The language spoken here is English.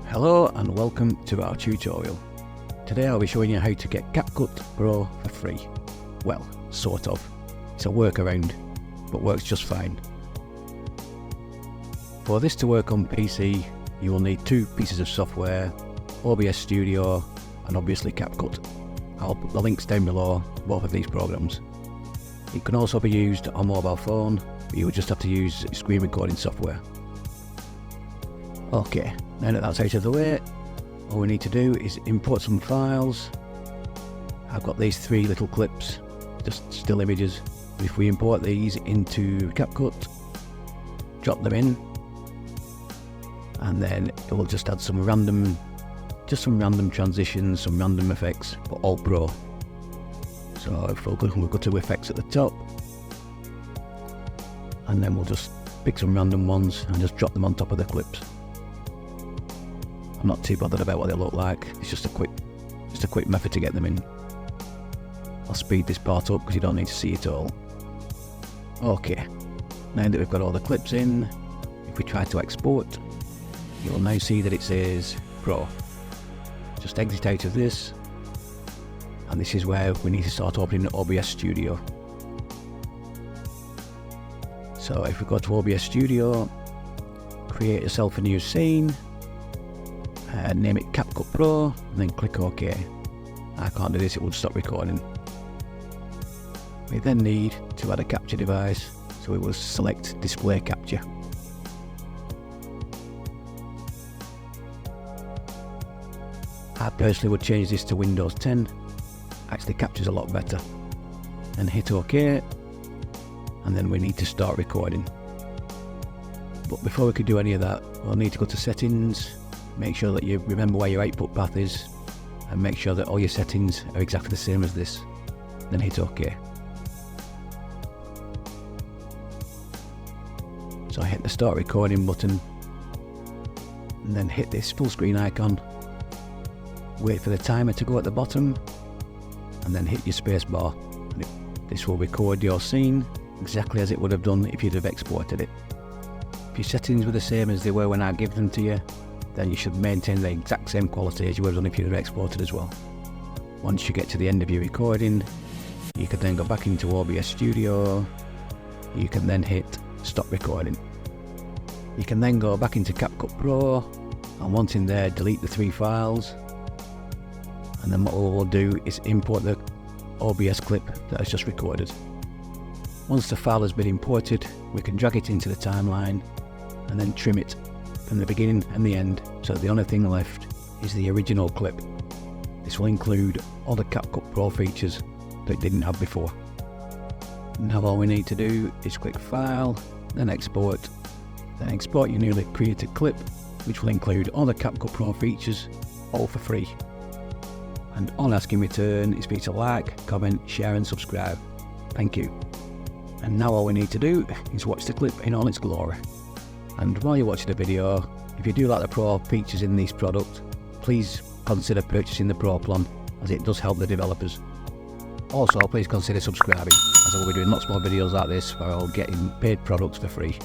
Hello and welcome to our tutorial. Today I'll be showing you how to get CapCut Pro for free. Well, sort of. It's a workaround, but works just fine. For this to work on PC, you will need two pieces of software, OBS STUDIO and obviously CapCut. I'll put the links down below for both of these programs. It can also be used on mobile phone, but you would just have to use screen recording software. Okay, now that that's out of the way, all we need to do is import some files. I've got these three little clips, just still images. If we import these into CapCut, drop them in, and then it will just add some random transitions, some random effects, but all pro. So if we'll go to effects at the top, and then we'll just pick some random ones and just drop them on top of the clips. I'm not too bothered about what they look like. It's just a quick method to get them in. I'll speed this part up because you don't need to see it all. Okay, now that we've got all the clips in, if we try to export, you'll now see that it says Pro. Just exit out of this, and this is where we need to start opening OBS Studio. So if we go to OBS Studio, create yourself a new scene, name it CapCut Pro, and then click OK. I can't do this, it will stop recording. We then need to add a capture device, so we will select Display Capture. I personally would change this to Windows 10, actually captures a lot better. And hit OK, and then we need to start recording. But before we can do any of that, we'll need to go to Settings, make sure that you remember where your output path is, and make sure that all your settings are exactly the same as this. Then hit OK. So I hit the start recording button, and then hit this full screen icon, wait for the timer to go at the bottom, and then hit your space bar. And this will record your scene exactly as it would have done if you'd have exported it. If your settings were the same as they were when I gave them to you, then you should maintain the exact same quality as you would have done if you'd have exported as well. Once you get to the end of your recording, you can then go back into OBS Studio. You can then hit stop recording. You can then go back into CapCut Pro, and once in there, delete the three files, and then what we'll do is import the OBS clip that has just recorded. Once the file has been imported, we can drag it into the timeline and then trim it from the beginning and the end, so the only thing left is the original clip. This will include all the CapCut Pro features that it didn't have before. Now all we need to do is click File, then Export your newly created clip, which will include all the CapCut Pro features, all for free. And all I ask in return is for you to like, comment, share and subscribe. Thank you. And now all we need to do is watch the clip in all its glory. And while you're watching the video, if you do like the Pro features in this product, please consider purchasing the Pro plan, as it does help the developers. Also, please consider subscribing, as I will be doing lots more videos like this where I'll get paid products for free.